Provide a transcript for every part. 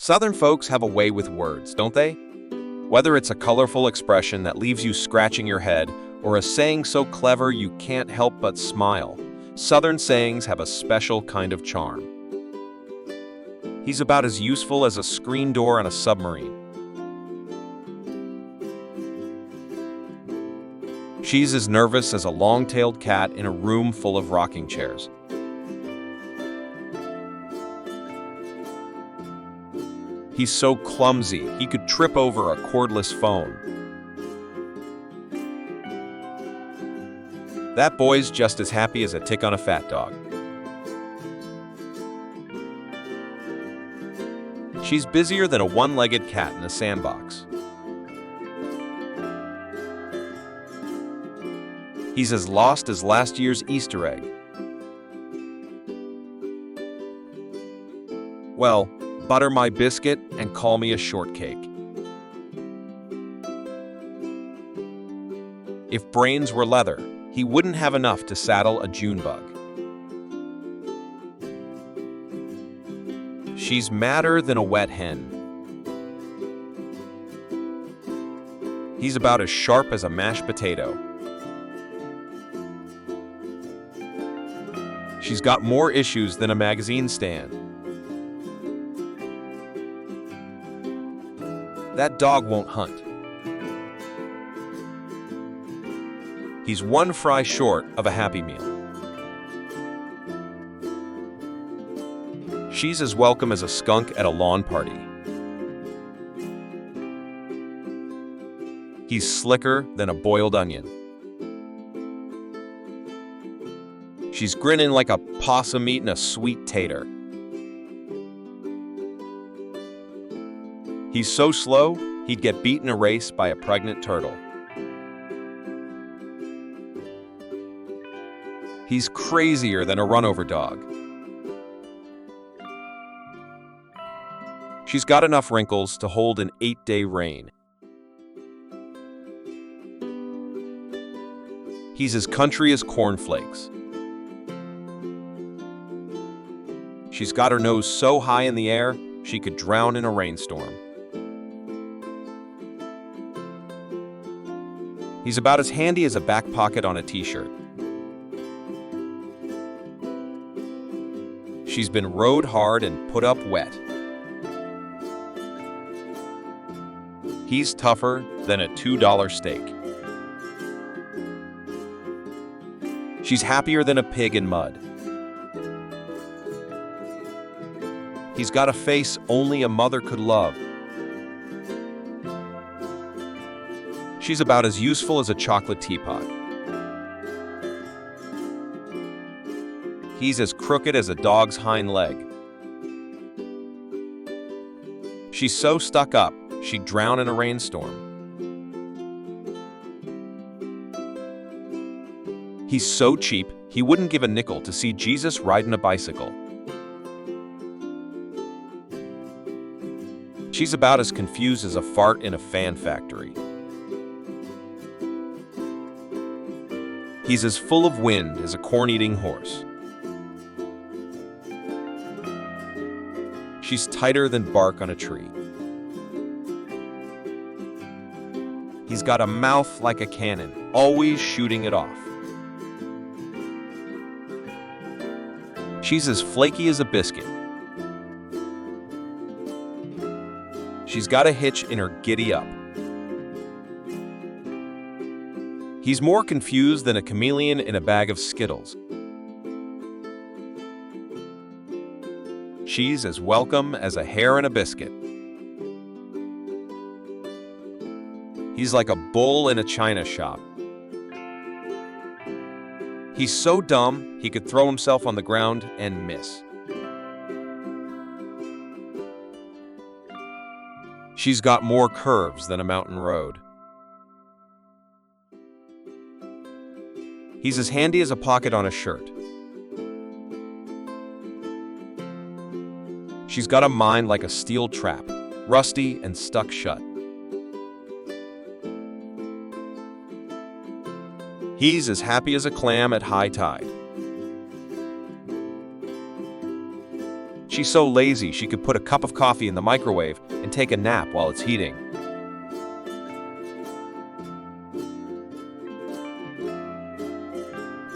Southern folks have a way with words, don't they? Whether it's a colorful expression that leaves you scratching your head or a saying so clever you can't help but smile, Southern sayings have a special kind of charm. He's about as useful as a screen door on a submarine. She's as nervous as a long-tailed cat in a room full of rocking chairs. He's so clumsy, he could trip over a cordless phone. That boy's just as happy as a tick on a fat dog. She's busier than a one-legged cat in a sandbox. He's as lost as last year's Easter egg. Well, butter my biscuit and call me a shortcake. If brains were leather, he wouldn't have enough to saddle a June bug. She's madder than a wet hen. He's about as sharp as a mashed potato. She's got more issues than a magazine stand. That dog won't hunt. He's one fry short of a Happy Meal. She's as welcome as a skunk at a lawn party. He's slicker than a boiled onion. She's grinning like a possum eating a sweet tater. He's so slow, he'd get beat in a race by a pregnant turtle. He's crazier than a runover dog. She's got enough wrinkles to hold an 8-day reign. He's as country as cornflakes. She's got her nose so high in the air, she could drown in a rainstorm. He's about as handy as a back pocket on a t-shirt. She's been rode hard and put up wet. He's tougher than a $2 steak. She's happier than a pig in mud. He's got a face only a mother could love. She's about as useful as a chocolate teapot. He's as crooked as a dog's hind leg. She's so stuck up, she'd drown in a rainstorm. He's so cheap, he wouldn't give a nickel to see Jesus riding a bicycle. She's about as confused as a fart in a fan factory. He's as full of wind as a corn-eating horse. She's tighter than bark on a tree. He's got a mouth like a cannon, always shooting it off. She's as flaky as a biscuit. She's got a hitch in her giddy-up. He's more confused than a chameleon in a bag of Skittles. She's as welcome as a hare in a biscuit. He's like a bull in a china shop. He's so dumb, he could throw himself on the ground and miss. She's got more curves than a mountain road. He's as handy as a pocket on a shirt. She's got a mind like a steel trap, rusty and stuck shut. He's as happy as a clam at high tide. She's so lazy she could put a cup of coffee in the microwave and take a nap while it's heating.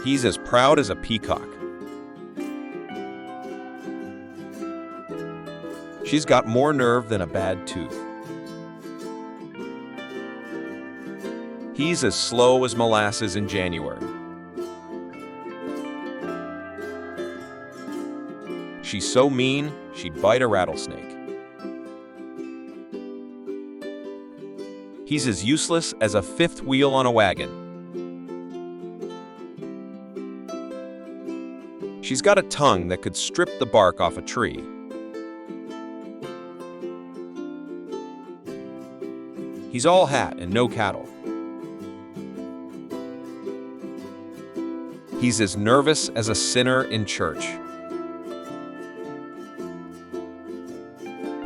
He's as proud as a peacock. She's got more nerve than a bad tooth. He's as slow as molasses in January. She's so mean, she'd bite a rattlesnake. He's as useless as a fifth wheel on a wagon. She's got a tongue that could strip the bark off a tree. He's all hat and no cattle. He's as nervous as a sinner in church.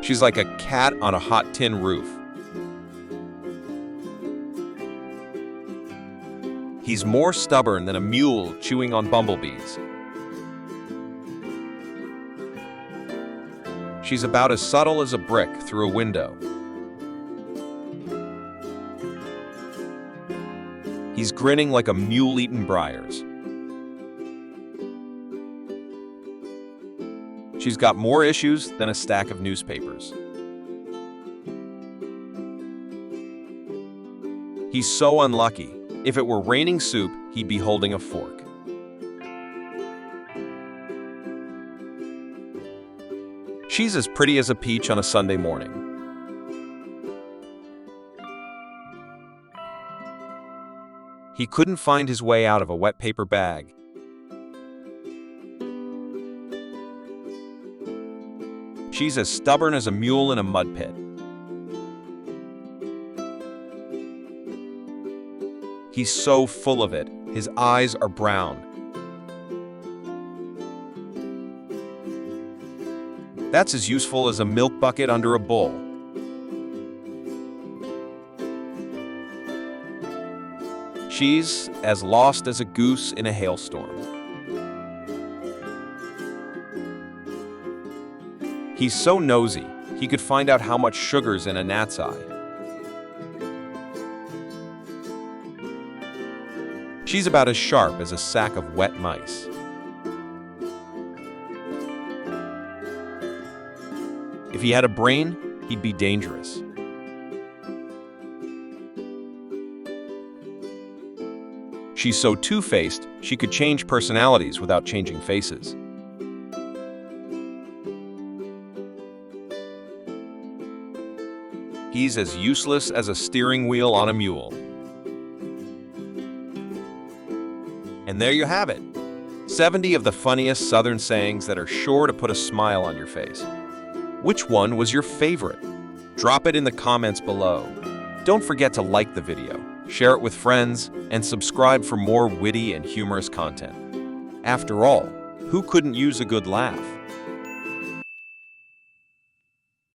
She's like a cat on a hot tin roof. He's more stubborn than a mule chewing on bumblebees. She's about as subtle as a brick through a window. He's grinning like a mule eating briars. She's got more issues than a stack of newspapers. He's so unlucky. If it were raining soup, he'd be holding a fork. She's as pretty as a peach on a Sunday morning. He couldn't find his way out of a wet paper bag. She's as stubborn as a mule in a mud pit. He's so full of it, his eyes are brown. That's as useful as a milk bucket under a bull. She's as lost as a goose in a hailstorm. He's so nosy, he could find out how much sugar's in a gnat's eye. She's about as sharp as a sack of wet mice. If he had a brain, he'd be dangerous. She's so two-faced, she could change personalities without changing faces. He's as useless as a steering wheel on a mule. And there you have it. 70 of the funniest Southern sayings that are sure to put a smile on your face. Which one was your favorite? Drop it in the comments below. Don't forget to like the video, share it with friends, and subscribe for more witty and humorous content. After all, who couldn't use a good laugh?